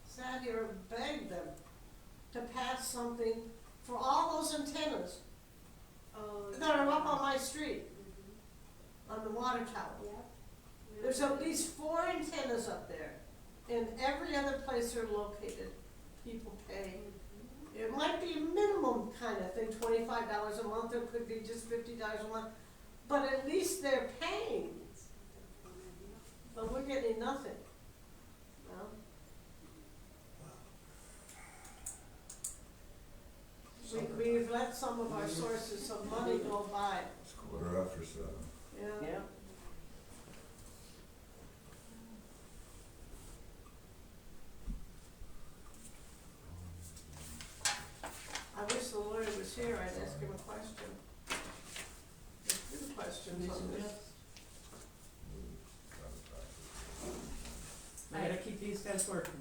sat here and begged them to pass something for all those antennas Oh. that are up on my street, Mhm. on the water tower. Yep, There's at least 4 antennas up there, and every other place they're located, people pay. It might be a minimum kind of thing, $25 a month, or it could be just $50 a month, but at least they're paying. But we're getting nothing, no? We've let some of our sources of money go by, It's 7:15. yeah. Yeah. I wish the lawyer was here, I'd ask him a question. There's good questions on this. I gotta keep these guys working.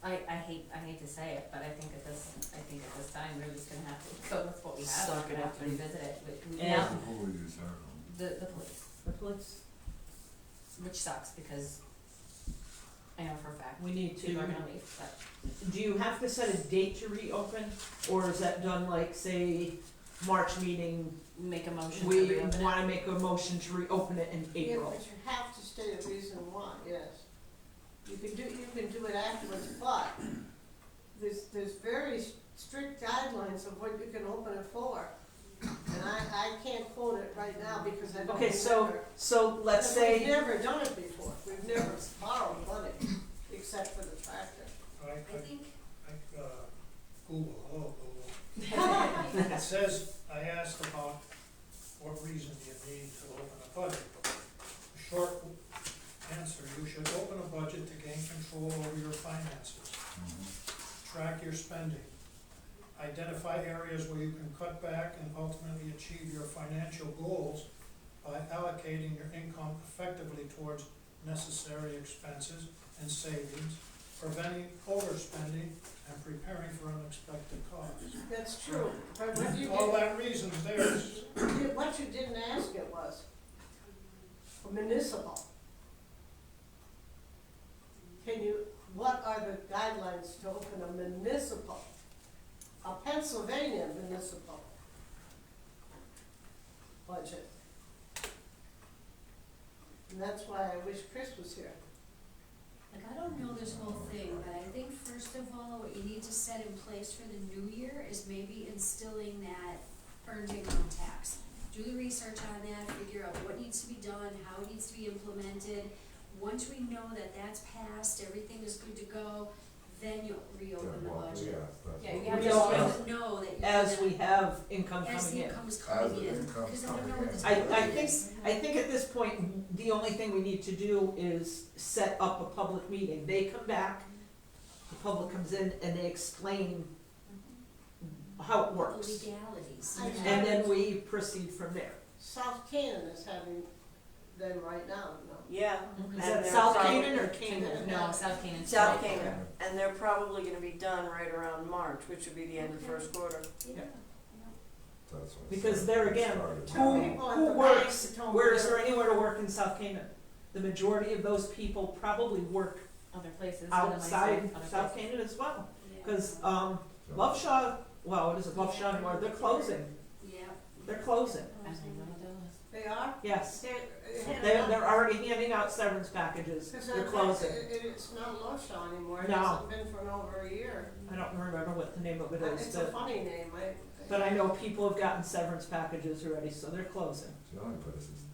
I hate to say it, but I think at this time, we're just gonna have to go with what we have, Suck we're it gonna up have to and- revisit it, And- now, Who will you serve them? the police, The police, which sucks, because I know for a fact, we need people are to, gonna leave, but do you have to set a date to reopen? Or is that done like, say, March meeting, make a motion to we reopen it. wanna make a motion to reopen it in Yeah, April? but you have to state a reason why, yes. You can do it afterwards, but there's very strict guidelines of what you can open it for. And I can't quote it right now because I don't remember. Okay, so let's But we've say, never done it before, we've never borrowed money, except for the tractor. I think, Google, hello Google. It says, I asked about what reason do you need to open a budget. The short answer, you should open a budget to gain control over your finances, track your spending, identify areas where you can cut back and ultimately achieve your financial goals by allocating your income effectively towards necessary expenses and savings, preventing overspending, and preparing for unexpected costs. That's true, but what you All did, that reason's there. what you didn't ask it was, a municipal. What are the guidelines to open a municipal, a Pennsylvania municipal budget? And that's why I wish Chris was here. like, I don't know this whole thing, but I think first of all, what you need to set in place for the new year is maybe instilling that earned income tax. Do the research on that, figure out what needs to be done, how it needs to be implemented. Once we know that that's passed, everything is good to go, then you'll reopen the budget. Yeah, you You have to just Reopen. don't know that you're as gonna, we have income as coming the in. income is As coming the in, income's cause I don't know coming what the in. I total is. think at this point, the only thing we need to do is set up a public meeting. They come back, the public comes in and they explain how it The works. legalities. I- yeah. And then we proceed from there. South Canaan is having them right now, no? Yeah. Is And that they're South probably- Canaan or Canaan? No, South Canaan. South Canaan, and they're probably gonna be done right around March, which would be the end of first quarter. Yeah, That's what I Because said. there again, Started. Two people at Who the works, bank told me where is they're- there anywhere to work in South Canaan? The majority of those people probably work Other places. for the myself, outside other South places. Canaan as well. yeah. Cause, So- Love Shaw, well, what is it, Love Shaw anymore, they're closing, Yeah. they're closing, I think one of those. They are? yes. They're They're already handing out severance packages, they're closing. It's not Loshaw anymore, it No. hasn't been for over a year. I don't remember what the name of it is, It's a but, funny name, but I know people have gotten severance packages already, so they're closing. The only place is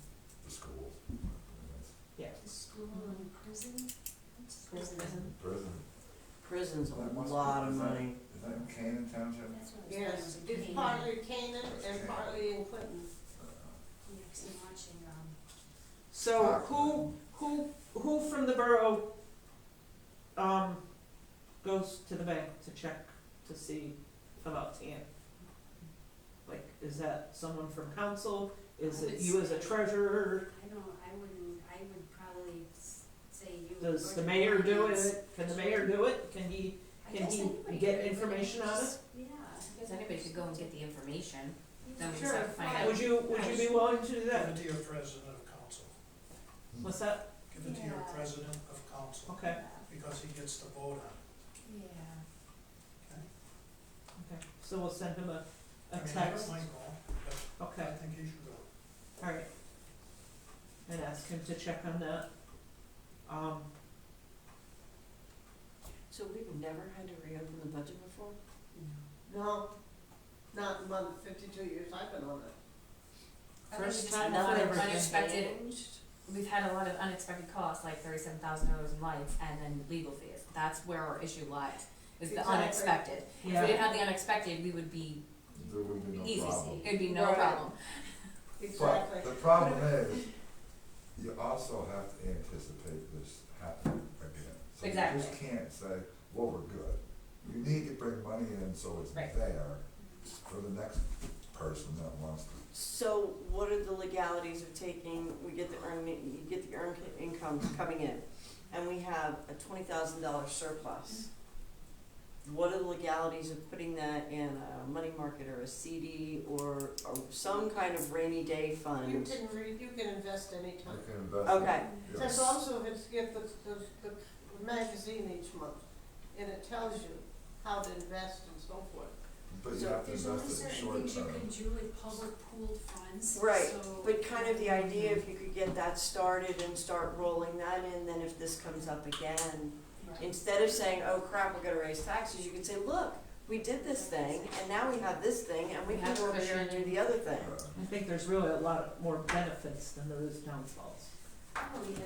the schools. The school and prison. Prison. Prison. Prison's That a must lot be- of is that- money. Is that in Canaan Township? That's what I was Yes, thinking, it's was partly Canaan and partly in Clinton. Yeah, 'cause I'm watching, So who from the borough, goes to the bank to check to see about TAN? Like, is that someone from council? Is I it would you as a say- treasurer? I would probably say you. Does or the the mayor do finance. it? Can the mayor do it? Can he, I can guess he anybody get could, information on it? just- Yeah. I guess anybody could go and get the information, then we Sure, just have to find fine. out. Would you be willing to do Give that? it to your president of council. What's that? Give it to your Yeah. president of council, Okay, because he gets to vote on Yeah. it, okay? okay. So we'll send him a I mean, text. I might go, but I Okay, think he should go. alright. and ask him to check on that. So we've never had to reopen the budget before? No, not in the 52 years I've been on it. I think First we've had time a lot of ever unexpected, we've had a lot of unexpected costs, like $37,000 in lights and then legal fees. That's where our issue lies, is the Exactly. unexpected. If we didn't have the unexpected, we would be There would be no easy, problem. it'd be no Right. problem. Exactly. But the problem is, you also have to anticipate this happening again. So you just Exactly. can't say, well, we're good. You need to bring money in so it's Right. there for the next person that wants to. So what are the legalities of taking, you get the earned income coming in, and we have a $20,000 surplus? What are the legalities of putting that in a money market or a CD or some kind of rainy day You fund? you can invest You anytime. can invest. Okay. Yeah. There's also, if it's, get the magazine each month, and it tells you how to invest and so forth. But you So have to There's only invest it in certain short things you term. can do with public pooled funds, Right, so. but kind of the idea, if you could get that started and start rolling that in, then if this comes up again, Right. instead of saying, oh crap, we're gonna raise taxes, you could say, look, we did this thing, and now we have this thing, and we We can have go over here and do cushion. the other thing. I think there's really a lot more benefits than there is downfalls. Oh, yeah,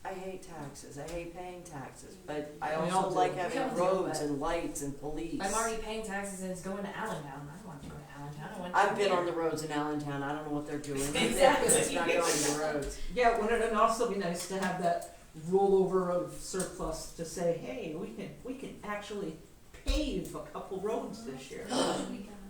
I hate taxes, I hate paying taxes, but I We all also do. like We all having do, roads but- and lights and police. I'm already paying taxes and it's going to Allentown, I don't want to go to Allentown, I want to. I've been on the roads in Allentown, I don't know what they're doing, Exactly. it's not going to the roads. Yeah, wouldn't it also be nice to have that rollover of surplus to say, hey, we can actually pave a couple roads this year. We got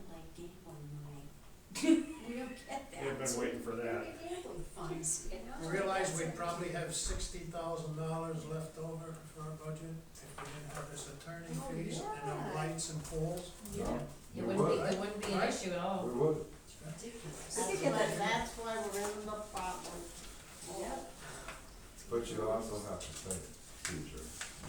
like gambling money. We don't get that. They've been waiting for We that. get gambling funds, you know? Realize we probably have $60,000 left over for our budget if we didn't have this attorney Oh, fees and yeah. the lights and poles. Yeah. It We wouldn't be, would. it wouldn't be an Right. issue at all. We would. Ridiculous. That's why we're in the problem. Yep. But you also have to think future.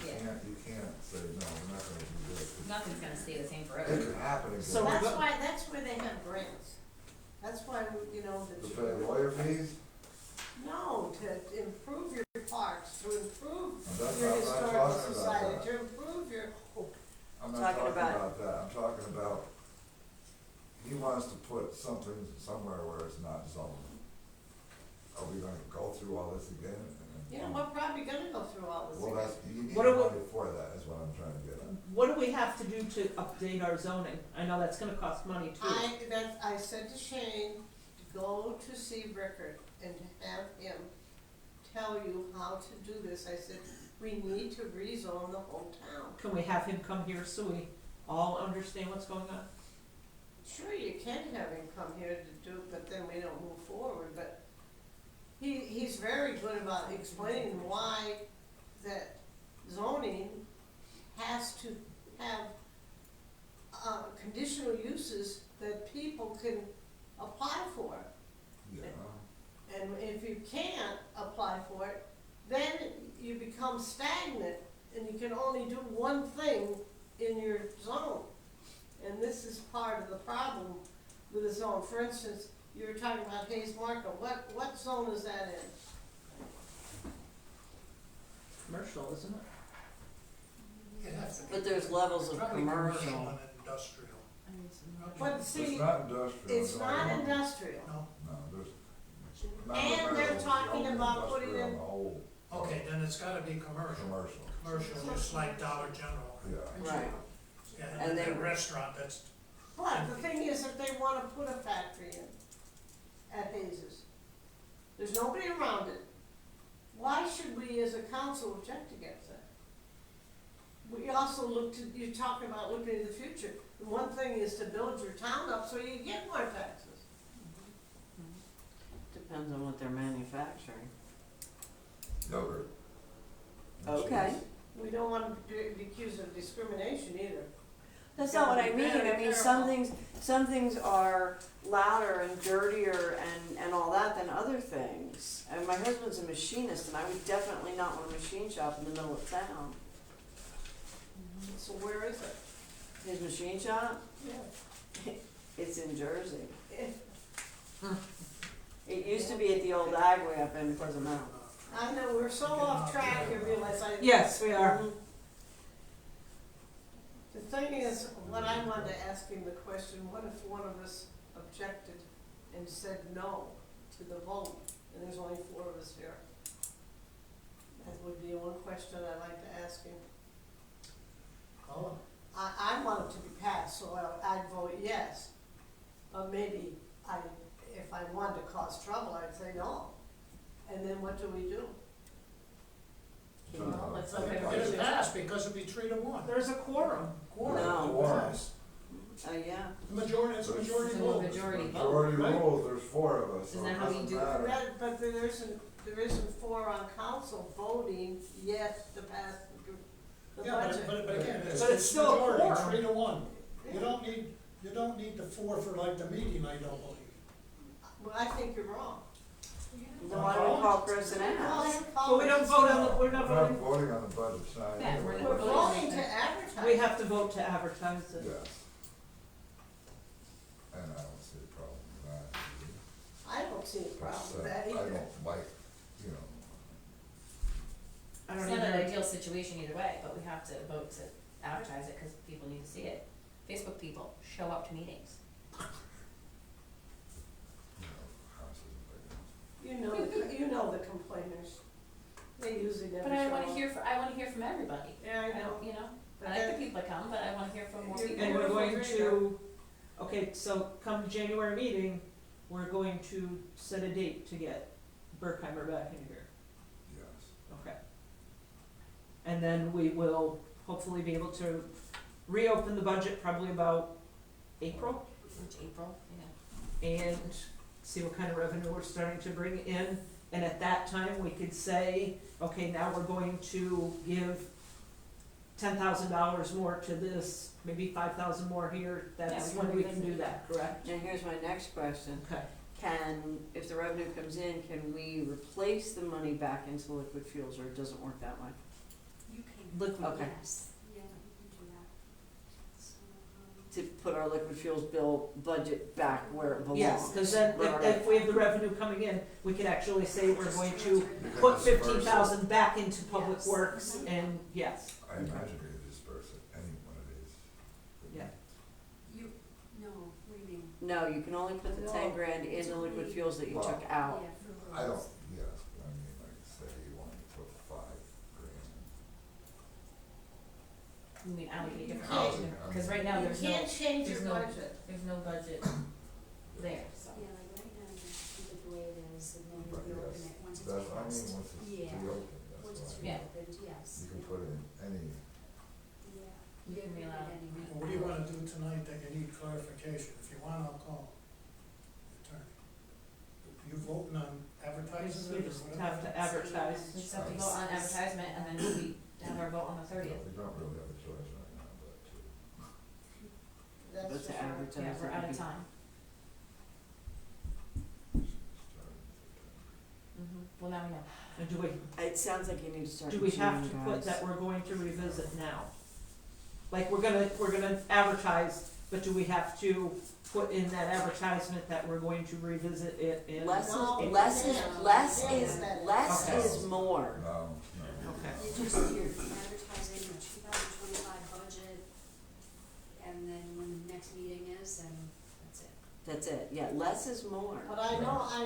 Yeah. You can't say, no, we're not gonna do this. Nothing's gonna stay the same It forever. could happen again. So That's where they have grants. That's why, you know, To that pay lawyer fees? no, to improve your parks, to improve I'm not- your I'm not historical talking about society, that. to improve your, I'm not Talking talking about- about that, I'm talking about, he wants to put something somewhere where it's not zoned. Are we gonna go through all this again? you know, we're probably gonna go through all this Well, again. that's, you need What do we- money for that, is what I'm trying to get at. What do we have to do to update our zoning? I know that's gonna cost money too. I said to Shane, to go to see Rickard and to have him tell you how to do this. I said, we need to rezone the whole town. Can we have him come here so we all understand what's going on? Sure, you can have him come here to do it, but then we don't move forward, but he's very good about explaining why that zoning has to have, conditional uses that people can apply for. Yeah, And if you can't apply for it, then you become stagnant and you can only do one thing in your zone. And this is part of the problem with the zone. For instance, you were talking about Hayes Market. What zone is that in? Commercial, isn't it? It has to be. But there's levels of Probably commercial. and industrial. But it's see, not industrial. it's not no. industrial. No? No, there's. And they're talking about putting in- Industrial on the whole. Okay, then it's gotta be commercial. Commercial, Commercial, just like Dollar General. yeah. Right. Yeah, And and they- that restaurant, that's, But the thing is, if they wanna put a factory in at Hayes's, there's nobody around it. Why should we as a council object against that? We also look to, you're talking about looking into the future. The one thing is to build your town up so you get more taxes. Depends on what they're manufacturing. Yogurt. and Okay. cheese. We don't wanna be accused of discrimination either. That's not what I mean, Very I mean, careful. some things are louder and dirtier and all that than other things. And my husband's a machinist, and I would definitely not want a machine shop in the middle of town. So where is it? His machine shop, Yeah. it's in Jersey. It used to be at the old Agway up in Pleasant Mountain. I know, we're so off track, you realize I. Yes, we are. The thing is, what I wanted to ask him the question, what if one of us objected and said no to the vote, and there's only 4 of us here? That would be one question I'd like to ask him. Call I want it to be passed, so I'd vote yes. But maybe if I wanted to cause trouble, I'd say no. And then what do we do? Well, let's it. look at It it. passed because it'd be 3 to 1. There's a quorum. Quorum, No. it passed. Yeah. The majority, it's a majority It's a vote. majority vote. Majority Right. rules, there's 4 of us, so Isn't it that how we doesn't do it? matter. But there isn't 4 on council voting yes to pass the Yeah, budget. but again, But it's still a majority, quorum. 3 to 1. You don't need the 4 for like the meeting, I don't believe. Well, I think you're wrong. Then why don't we call Chris and ask? But we don't vote on the, we're not We're not voting, voting on the budget tonight. Yeah, we're We're voting to advertise. we have to vote to advertise it. Yes. And I don't see a problem with that. I don't see a problem with that I either. don't like, you know, I It's don't not an either. ideal situation either way, but we have to vote to advertise it, cause people need to see it. Facebook people, show up to meetings. houses and big You know the complainers. They usually never But show I up. wanna hear from everybody. Yeah, I know. You know, But I like that- the people that come, but I wanna hear from more You're- people. And we're going Beautiful to, okay, so come January meeting, we're going to set a date to get Berkheimer back in here. yes. Okay. And then we will hopefully be able to reopen the budget probably about April Which April, yeah. and see what kind of revenue we're starting to bring in. And at that time, we could say, okay, now we're going to give $10,000 more to this, maybe 5,000 more here. That's Yeah, we can when we can do revisit that, correct? Now, here's my next question. Okay. If the revenue comes in, can we replace the money back into liquid fuels, or it doesn't work that way? You can, Liquid. Okay. yes, yeah, you can do that. So, To put our liquid fuels bill budget back where it belongs? Yes, because then Right. if we have the revenue coming in, we could actually say we're just going to transfer it You back. put can disperse it. 15,000 back into public Yes. works and yes, I imagine we could disperse it, any one of these. yeah. You, no, what do you mean? No, you can only put the 10 grand in the liquid fuels that you took out. Yeah, for I don't, roads. yes, but I mean, like, say you wanted to put 5 grand. You mean allocate different Housing, things, cause right now You there's no, can't change your there's no- budget. there's no budget there, so. Yeah, like right now, just keep it the way it is, and then But you open yes, it once it's That's, I mean, passed. once it's Yeah. reopened, Once that's it's why. Yeah. reopened, yes. You can yeah. put in any, Yeah. You can rely on Anyway. What do you wanna do tonight that you need clarification? If you want, I'll call the attorney. You voting on advertising We it or just whatever? have to advertise. We just have to vote on advertisement and then we have our vote on the you know, 30th. we don't really have a choice right now, but to. That's But for to sure. advertise. Yeah, we're it out would of be- time. Well, now we know. And It sounds like you need to start. do we have in to June, put guys. that we're going to revisit now? Like, we're gonna advertise, but do we have to put in that advertisement that we're going to revisit it in? Less No, is, less is, less yeah. is, less Okay. is more. No, no. Okay. You just, you're advertising the 2025 budget, and then when the next meeting is, then that's it. That's it, yeah, less is more. But I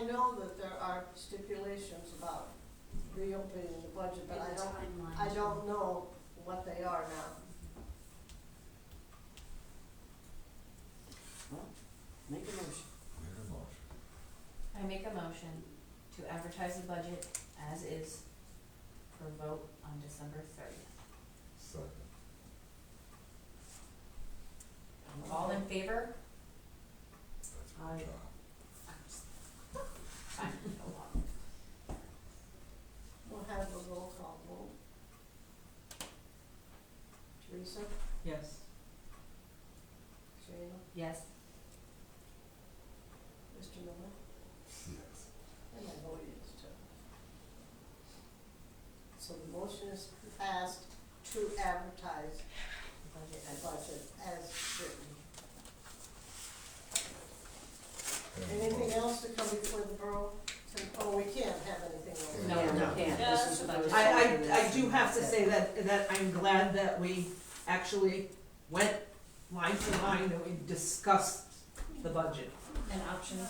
know that there are stipulations about reopening the budget, but And the timeline. I don't know what they are now. Well, make a motion. Make a motion. I make a motion to advertise the budget as is for vote on December 30th. Second. All in favor? That's a Aye. good job. Fine. We'll have a roll call vote. Teresa, Yes. Shayna, Yes. Mr. Miller, Yes. and I vote yes too. So the motion is passed to advertise the budget as written. Anything else to come before the borough? Oh, we can't have anything else. No, Yeah, no. can't. Yeah, This that's is the supposed budget. to- I do have to say that I'm glad that we actually went line for line and we discussed the budget. And options.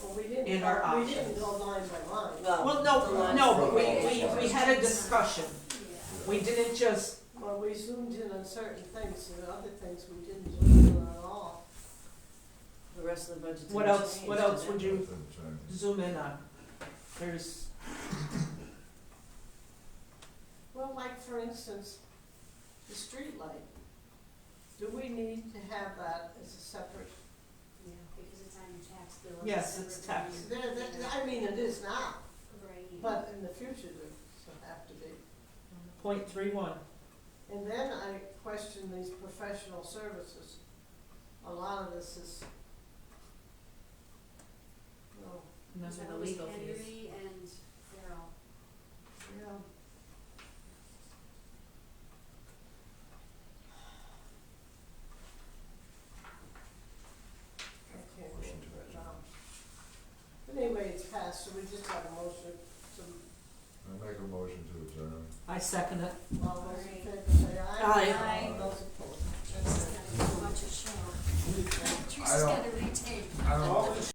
Well, we didn't, And our we didn't options. go line by line. Well, the no, lines no, for but we all- had a discussion. Yeah. We didn't just, Well, we zoomed in on certain things, and other things we didn't zoom in on at all. The rest of the budget. what didn't else, change, what else did it? would you Nothing changed. zoom in on? There's, Well, like for instance, the street light. Do we need to have that as a separate? Yeah, because it's on your tax bill. Yes, it's tax. I mean, it is now, Right. but in the future it'll have to be. .31. And then I question these professional services. A lot of this is, no, And those are That the was legal fees. Henry and Farrell. yeah. I can't go Motion to into it adjourn. now. But anyway, it's passed, so we just have a motion to, I make a motion to adjourn. I second it. all those in favor say aye. Aye. All those opposed. Just gotta watch your show. I Teresa's don't- gotta retain. I don't,